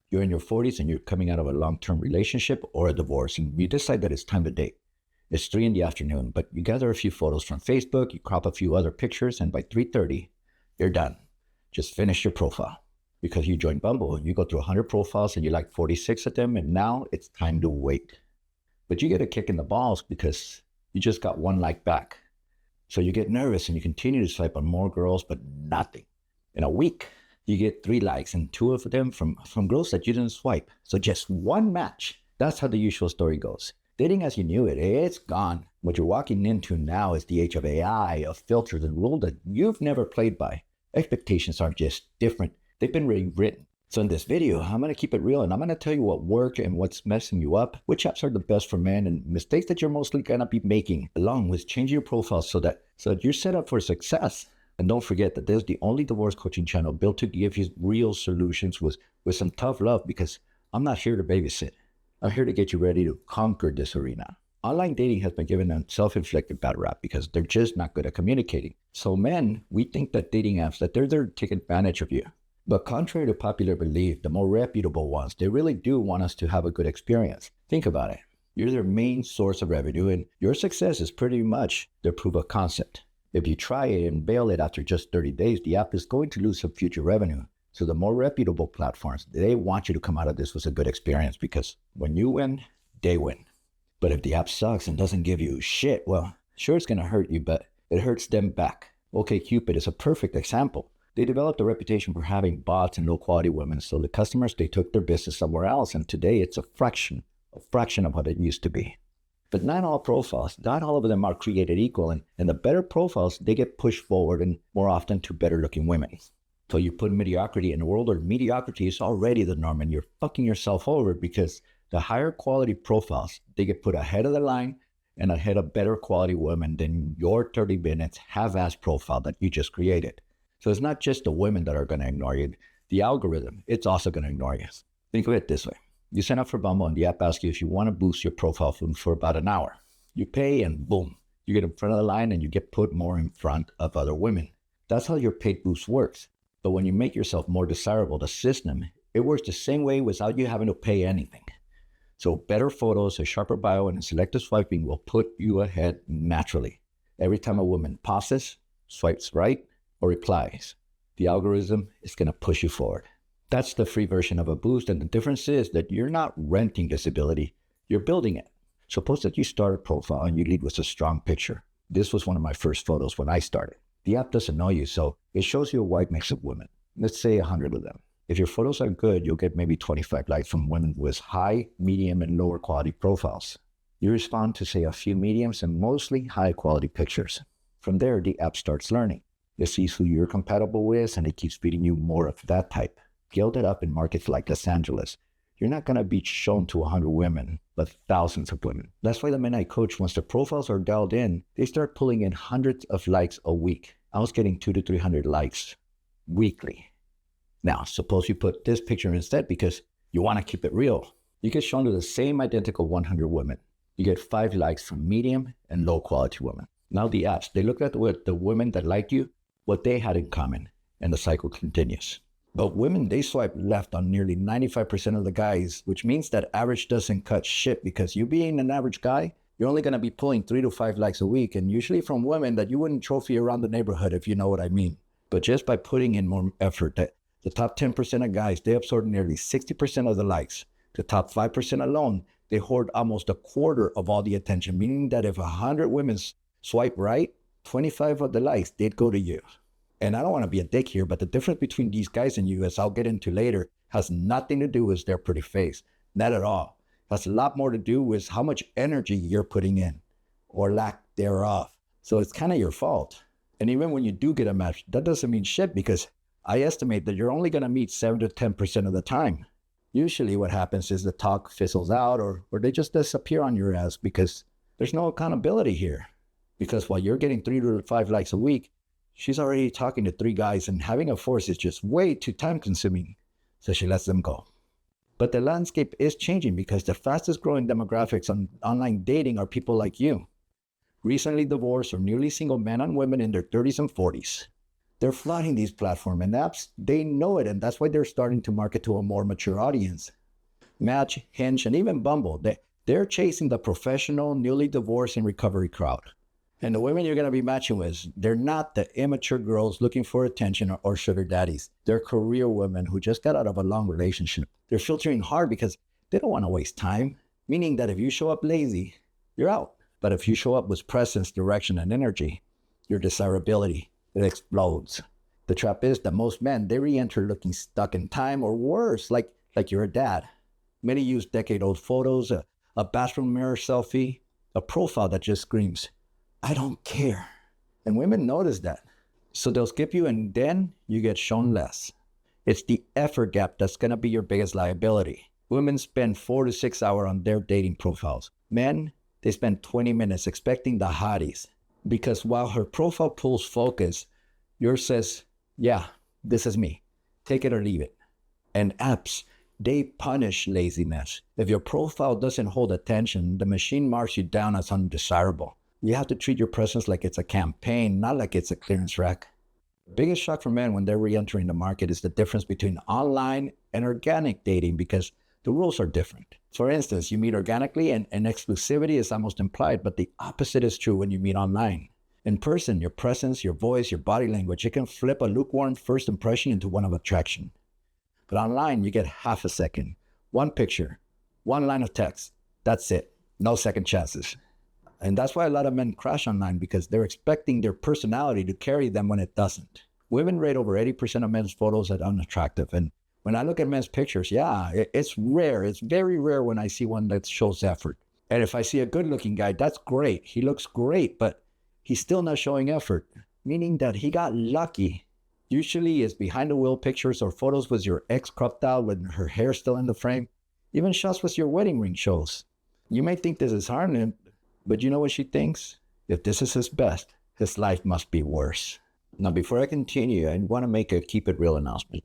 You're in your 40s and you're coming out of a long-term relationship or a divorce, and you decide that it's time to date. It's 3 in the afternoon, but you gather a few photos from Facebook, you crop a few other pictures, and by 3:30, you're done. Just finish your profile. Because you joined Bumble, you go through 100 profiles and you like 46 of them, and now it's time to wait. But you get a kick in the balls because you just got one like back. So you get nervous and you continue to swipe on more girls, but nothing. In a week, you get 3 likes and 2 of them from girls that you didn't swipe. So just one match. That's how the usual story goes. Dating as you knew it, it's gone. What you're walking into now is the age of AI, of filters and rules that you've never played by. Expectations are just different. They've been rewritten. So in this video, I'm going to keep it real and I'm going to tell you what worked and what's messing you up, which apps are the best for men, and mistakes that you're mostly going to be making, along with changing your profile so that you're set up for success. And don't forget that there's the only divorce coaching channel built to give you real solutions with some tough love, because I'm not here to babysit. I'm here to get you ready to conquer this arena. Online dating has been given a self-inflicted bad rap because they're just not good at communicating. So men, we think that dating apps, that they're there to take advantage of you. But contrary to popular belief, the more reputable ones, they really do want us to have a good experience. Think about it. You're their main source of revenue, and your success is pretty much their proof of concept. If you try it and bail it after just 30 days, the app is going to lose some future revenue. So the more reputable platforms, they want you to come out of this with a good experience, because when you win, they win. But if the app sucks and doesn't give you shit, well, sure, it's going to hurt you, but it hurts them back. OkCupid is a perfect example. They developed a reputation for having bots and low-quality women, so the customers, they took their business somewhere else, and today it's a fraction of what it used to be. But not all profiles, not all of them are created equal, and the better profiles, they get pushed forward and more often to better-looking women. So you put mediocrity in a world where mediocrity is already the norm, and you're fucking yourself over, because the higher quality profiles, they get put ahead of the line and ahead of better quality women than your 30 minutes half-ass profile that you just created. So it's not just the women that are going to ignore you. The algorithm, it's also going to ignore you. Think of it this way. You sign up for Bumble and the app asks you if you want to boost your profile for about an hour. You pay and boom, you get in front of the line and you get put more in front of other women. That's how your paid boost works. But when you make yourself more desirable, the system, it works the same way without you having to pay anything. So better photos, a sharper bio, and a selective swiping will put you ahead naturally. Every time a woman pauses, swipes right, or replies, the algorithm is going to push you forward. That's the free version of a boost, and the difference is that you're not renting this ability, you're building it. Suppose that you start a profile and you lead with a strong picture. This was one of my first photos when I started. The app doesn't know you, so it shows you a wide mix of women. Let's say 100 of them. If your photos are good, you'll get maybe 25 likes from women with high, medium, and lower quality profiles. You respond to, say, a few mediums and mostly high quality pictures. From there, the app starts learning. It sees who you're compatible with, and it keeps feeding you more of that type. Scaled it up in markets like Los Angeles. You're not going to be shown to 100 women, but thousands of women. That's why the men I coach, once their profiles are dialed in, they start pulling in hundreds of likes a week. I was getting 200 to 300 likes weekly. Now, suppose you put this picture instead because you want to keep it real. You get shown to the same identical 100 women. You get 5 likes from medium and low quality women. Now the apps, they look at what the women that liked you, what they had in common, and the cycle continues. But women, they swipe left on nearly 95% of the guys, which means that average doesn't cut shit, because you being an average guy, you're only going to be pulling 3 to 5 likes a week, and usually from women that you wouldn't trophy around the neighborhood, if you know what I mean. But just by putting in more effort, that the top 10% of guys, they absorb nearly 60% of the likes. The top 5% alone, they hoard almost a quarter of all the attention, meaning that if 100 women swipe right, 25 of the likes, they'd go to you. And I don't want to be a dick here, but the difference between these guys and you, as I'll get into later, has nothing to do with their pretty face. Not at all. It has a lot more to do with how much energy you're putting in, or lack thereof. So it's kind of your fault. And even when you do get a match, that doesn't mean shit, because I estimate that you're only going to meet 7 to 10% of the time. Usually what happens is the talk fizzles out, or they just disappear on your ass, because there's no accountability here. Because while you're getting 3 to 5 likes a week, she's already talking to 3 guys, and having a fourth is just way too time consuming. So she lets them go. But the landscape is changing, because the fastest growing demographics on online dating are people like you. Recently divorced or newly single men and women in their 30s and 40s. They're flooding these platforms and apps. They know it, and that's why they're starting to market to a more mature audience. Match, Hinge, and even Bumble, they're chasing the professional, newly divorced, and recovery crowd. And the women you're going to be matching with, they're not the immature girls looking for attention or sugar daddies. They're career women who just got out of a long relationship. They're filtering hard because they don't want to waste time, meaning that if you show up lazy, you're out. But if you show up with presence, direction, and energy, your desirability, it explodes. The trap is that most men, they re-enter looking stuck in time or worse, like you're a dad. Many use decade-old photos, a bathroom mirror selfie, a profile that just screams, I don't care. And women notice that. So they'll skip you and then you get shown less. It's the effort gap that's going to be your biggest liability. Women spend 4 to 6 hours on their dating profiles. Men, they spend 20 minutes expecting the hotties. Because while her profile pulls focus, yours says, yeah, this is me. Take it or leave it. And apps, they punish laziness. If your profile doesn't hold attention, the machine marks you down as undesirable. You have to treat your presence like it's a campaign, not like it's a clearance rack. The biggest shock for men when they're re-entering the market is the difference between online and organic dating because the rules are different. For instance, you meet organically and exclusivity is almost implied, but the opposite is true when you meet online. In person, your presence, your voice, your body language, it can flip a lukewarm first impression into one of attraction. But online, you get half a second, one picture, one line of text. That's it. No second chances. And that's why a lot of men crash online because they're expecting their personality to carry them when it doesn't. Women rate over 80% of men's photos as unattractive. And when I look at men's pictures, yeah, it's rare. It's very rare when I see one that shows effort. And if I see a good-looking guy, that's great. He looks great, but he's still not showing effort, meaning that he got lucky. Usually it's behind-the-wheel pictures or photos with your ex cropped out with her hair still in the frame. Even shots with your wedding ring shows. You may think this is harmless, but you know what she thinks? If this is his best, his life must be worse. Now, before I continue, I want to make a keep it real announcement.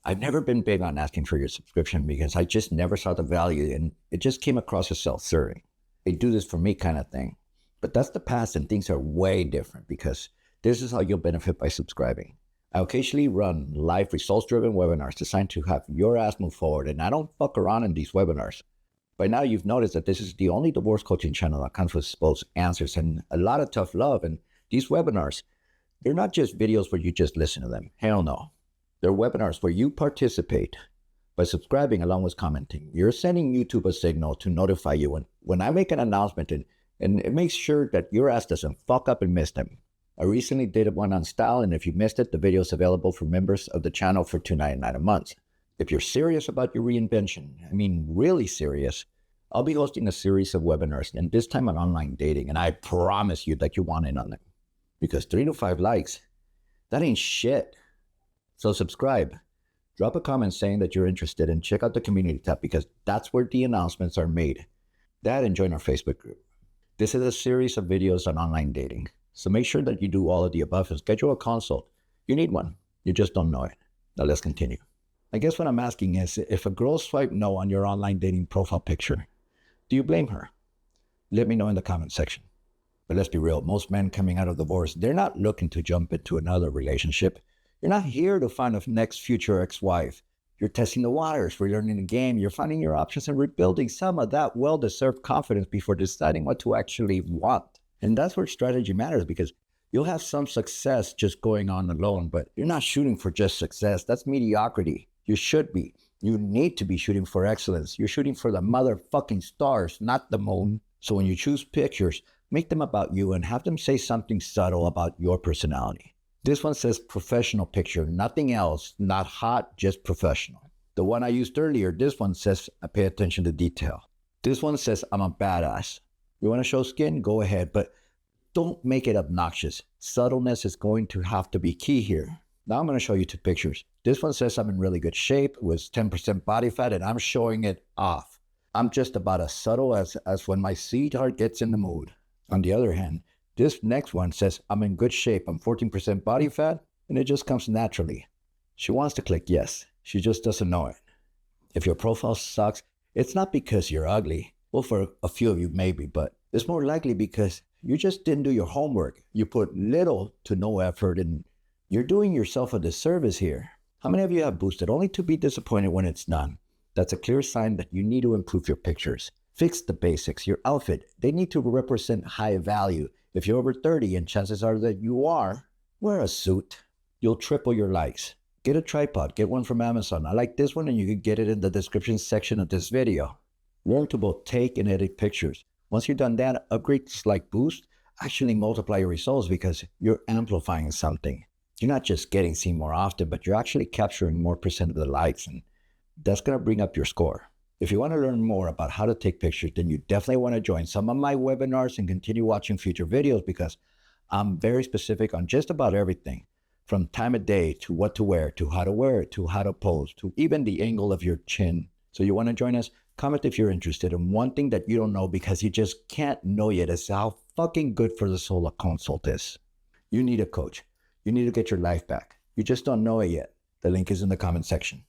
I've never been big on asking for your subscription because I just never saw the value and it just came across as self-serving. They do this for me kind of thing. But that's the past and things are way different because this is how you'll benefit by subscribing. I occasionally run live results-driven webinars designed to have your ass move forward, and I don't fuck around in these webinars. By now, you've noticed that this is the only divorce coaching channel that comes with both answers and a lot of tough love. And these webinars, they're not just videos where you just listen to them. Hell no. They're webinars where you participate by subscribing along with commenting. You're sending YouTube a signal to notify you when I make an announcement, and it makes sure that your ass doesn't fuck up and miss them. I recently did one on style, and if you missed it, the video is available for members of the channel for $2.99 a month. If you're serious about your reinvention, I mean really serious, I'll be hosting a series of webinars, and this time on online dating, and I promise you that you want in on them. Because 3 to 5 likes, that ain't shit. So subscribe, drop a comment saying that you're interested, and check out the community tab because that's where the announcements are made. That and join our Facebook group. This is a series of videos on online dating. So make sure that you do all of the above and schedule a consult. You need one. You just don't know it. Now let's continue. I guess what I'm asking is, if a girl swiped no on your online dating profile picture, do you blame her? Let me know in the comment section. But let's be real, most men coming out of divorce, they're not looking to jump into another relationship. You're not here to find a next future ex-wife. You're testing the waters, relearning the game, you're finding your options and rebuilding some of that well-deserved confidence before deciding what to actually want. And that's where strategy matters because you'll have some success just going on alone, but you're not shooting for just success. That's mediocrity. You should be. You need to be shooting for excellence. You're shooting for the motherfucking stars, not the moon. So when you choose pictures, make them about you and have them say something subtle about your personality. This one says professional picture, nothing else, not hot, just professional. The one I used earlier, this one says I pay attention to detail. This one says I'm a badass. You want to show skin? Go ahead, but don't make it obnoxious. Subtleness is going to have to be key here. Now I'm going to show you 2 pictures. This one says I'm in really good shape with 10% body fat and I'm showing it off. I'm just about as subtle as when my sweetheart gets in the mood. On the other hand, this next one says I'm in good shape. I'm 14% body fat and it just comes naturally. She wants to click yes. She just doesn't know it. If your profile sucks, it's not because you're ugly. Well, for a few of you maybe, but it's more likely because you just didn't do your homework. You put little to no effort and You're doing yourself a disservice here. How many of you have boosted only to be disappointed when it's done? That's a clear sign that you need to improve your pictures. Fix the basics. Your outfit, they need to represent high value. If you're over 30, and chances are that you are, wear a suit. You'll triple your likes. Get a tripod. Get one from Amazon. I like this one, and you can get it in the description section of this video. Learn to both take and edit pictures. Once you've done that, upgrades like Boost actually multiply your results because you're amplifying something. You're not just getting seen more often, but you're actually capturing more percent of the likes, and that's going to bring up your score. If you want to learn more about how to take pictures, then you definitely want to join some of my webinars and continue watching future videos, because I'm very specific on just about everything, from time of day to what to wear, to how to wear it, to how to pose, to even the angle of your chin. So you want to join us? Comment if you're interested. And one thing that you don't know because you just can't know yet is how fucking good for the soul a consult is. You need a coach. You need to get your life back. You just don't know it yet. The link is in the comment section.